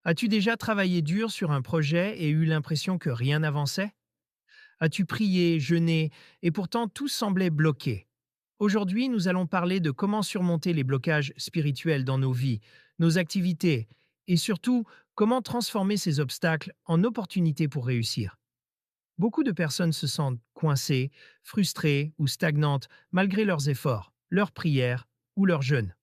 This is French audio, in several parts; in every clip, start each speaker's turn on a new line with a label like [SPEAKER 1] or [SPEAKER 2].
[SPEAKER 1] As-tu déjà travaillé dur sur un projet et eu l'impression que rien n'avançait? As-tu prié, jeûné, et pourtant tout semblait bloqué? Aujourd'hui, nous allons parler de comment surmonter les blocages spirituels dans nos vies, nos activités, et surtout comment transformer ces obstacles en opportunités pour réussir. Beaucoup de personnes se sentent coincées, frustrées ou stagnantes malgré leurs efforts, leurs prières ou leurs jeûnes.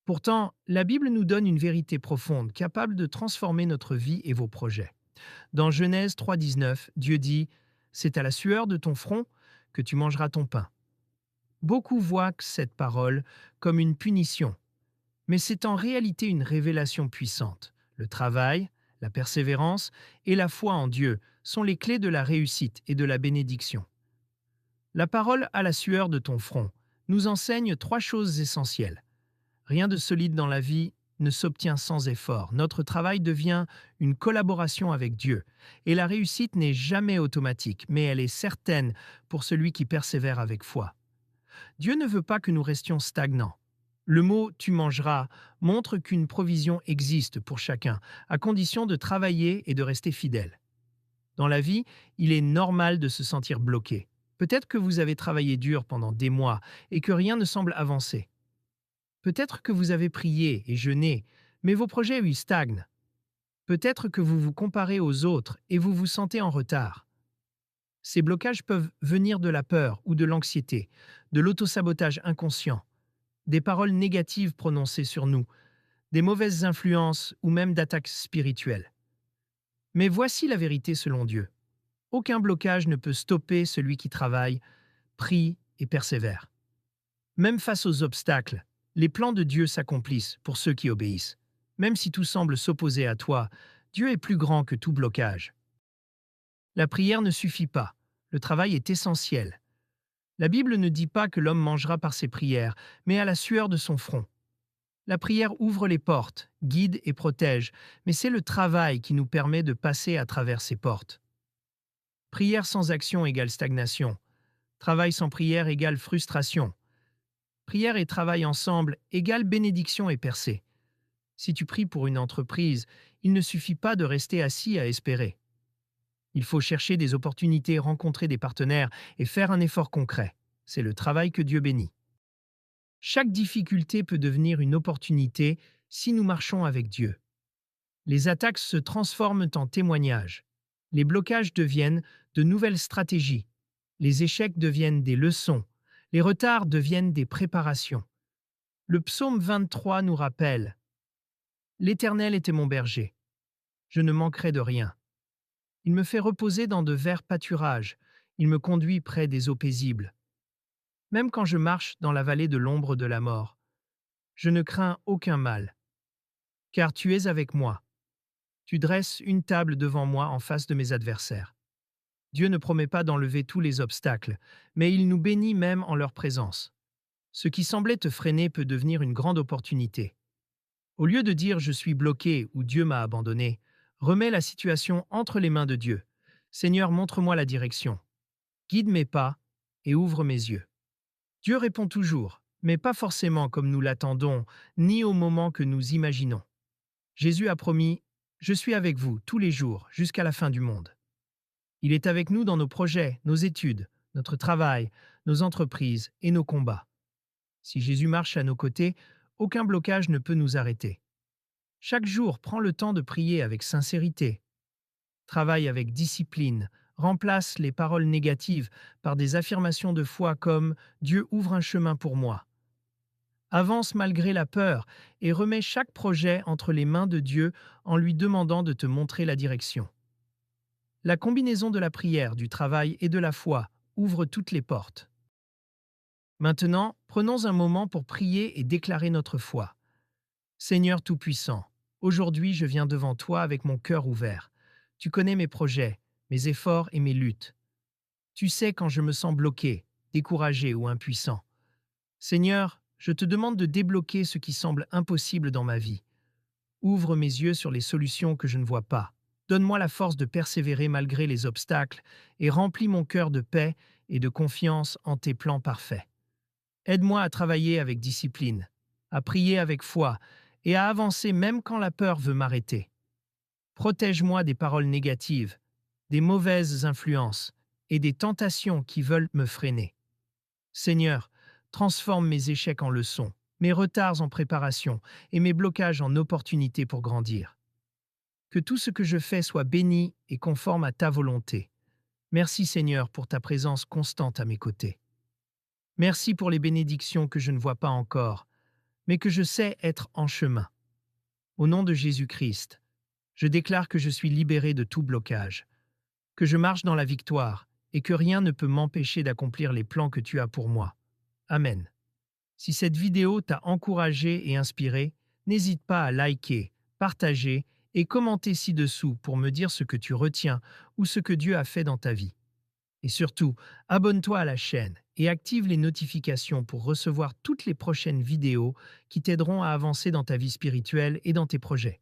[SPEAKER 1] Pourtant, la Bible nous donne une vérité profonde, capable de transformer notre vie et vos projets. Dans Genèse 3,19, Dieu dit: C'est à la sueur de ton front que tu mangeras ton pain. Beaucoup voient cette parole comme une punition, mais c'est en réalité une révélation puissante. Le travail, la persévérance et la foi en Dieu sont les clés de la réussite et de la bénédiction. La parole à la sueur de ton front nous enseigne trois choses essentielles. Rien de solide dans la vie ne s'obtient sans effort. Notre travail devient une collaboration avec Dieu. Et la réussite n'est jamais automatique, mais elle est certaine pour celui qui persévère avec foi. Dieu ne veut pas que nous restions stagnants. Le mot "tu mangeras" montre qu'une provision existe pour chacun, à condition de travailler et de rester fidèle. Dans la vie, il est normal de se sentir bloqué. Peut-être que vous avez travaillé dur pendant des mois et que rien ne semble avancer. Peut-être que vous avez prié et jeûné, mais vos projets ils stagnent. Peut-être que vous vous comparez aux autres et vous vous sentez en retard. Ces blocages peuvent venir de la peur ou de l'anxiété, de l'autosabotage inconscient, des paroles négatives prononcées sur nous, des mauvaises influences ou même d'attaques spirituelles. Mais voici la vérité selon Dieu. Aucun blocage ne peut stopper celui qui travaille, prie et persévère. Même face aux obstacles, les plans de Dieu s'accomplissent pour ceux qui obéissent. Même si tout semble s'opposer à toi, Dieu est plus grand que tout blocage. La prière ne suffit pas. Le travail est essentiel. La Bible ne dit pas que l'homme mangera par ses prières, mais à la sueur de son front. La prière ouvre les portes, guide et protège, mais c'est le travail qui nous permet de passer à travers ces portes. Prière sans action égale stagnation. Travail sans prière égale frustration. Prière et travail ensemble égale bénédiction et percée. Si tu pries pour une entreprise, il ne suffit pas de rester assis à espérer. Il faut chercher des opportunités, rencontrer des partenaires et faire un effort concret. C'est le travail que Dieu bénit. Chaque difficulté peut devenir une opportunité si nous marchons avec Dieu. Les attaques se transforment en témoignages. Les blocages deviennent de nouvelles stratégies. Les échecs deviennent des leçons. Les retards deviennent des préparations. Le psaume 23 nous rappelle: L'Éternel était mon berger. Je ne manquerai de rien. Il me fait reposer dans de verts pâturages. Il me conduit près des eaux paisibles. Même quand je marche dans la vallée de l'ombre de la mort, je ne crains aucun mal, car tu es avec moi. Tu dresses une table devant moi en face de mes adversaires. Dieu ne promet pas d'enlever tous les obstacles, mais il nous bénit même en leur présence. Ce qui semblait te freiner peut devenir une grande opportunité. Au lieu de dire "je suis bloqué" ou "Dieu m'a abandonné", remets la situation entre les mains de Dieu. Seigneur, montre-moi la direction. Guide mes pas et ouvre mes yeux. Dieu répond toujours, mais pas forcément comme nous l'attendons, ni au moment que nous imaginons. Jésus a promis: Je suis avec vous tous les jours jusqu'à la fin du monde. Il est avec nous dans nos projets, nos études, notre travail, nos entreprises et nos combats. Si Jésus marche à nos côtés, aucun blocage ne peut nous arrêter. Chaque jour, prends le temps de prier avec sincérité. Travaille avec discipline. Remplace les paroles négatives par des affirmations de foi comme "Dieu ouvre un chemin pour moi". Avance malgré la peur et remets chaque projet entre les mains de Dieu en lui demandant de te montrer la direction. La combinaison de la prière, du travail et de la foi ouvre toutes les portes. Maintenant, prenons un moment pour prier et déclarer notre foi. Seigneur Tout-Puissant, aujourd'hui je viens devant toi avec mon cœur ouvert. Tu connais mes projets, mes efforts et mes luttes. Tu sais quand je me sens bloqué, découragé ou impuissant. Seigneur, je te demande de débloquer ce qui semble impossible dans ma vie. Ouvre mes yeux sur les solutions que je ne vois pas. Donne-moi la force de persévérer malgré les obstacles et remplis mon cœur de paix et de confiance en tes plans parfaits. Aide-moi à travailler avec discipline, à prier avec foi et à avancer même quand la peur veut m'arrêter. Protège-moi des paroles négatives, des mauvaises influences et des tentations qui veulent me freiner. Seigneur, transforme mes échecs en leçons, mes retards en préparation et mes blocages en opportunités pour grandir. Que tout ce que je fais soit béni et conforme à ta volonté. Merci Seigneur pour ta présence constante à mes côtés. Merci pour les bénédictions que je ne vois pas encore, mais que je sais être en chemin. Au nom de Jésus-Christ, je déclare que je suis libéré de tout blocage, que je marche dans la victoire et que rien ne peut m'empêcher d'accomplir les plans que tu as pour moi. Amen. Si cette vidéo t'a encouragé et inspiré, n'hésite pas à liker, partager et commenter ci-dessous pour me dire ce que tu retiens ou ce que Dieu a fait dans ta vie. Et surtout, abonne-toi à la chaîne et active les notifications pour recevoir toutes les prochaines vidéos qui t'aideront à avancer dans ta vie spirituelle et dans tes projets.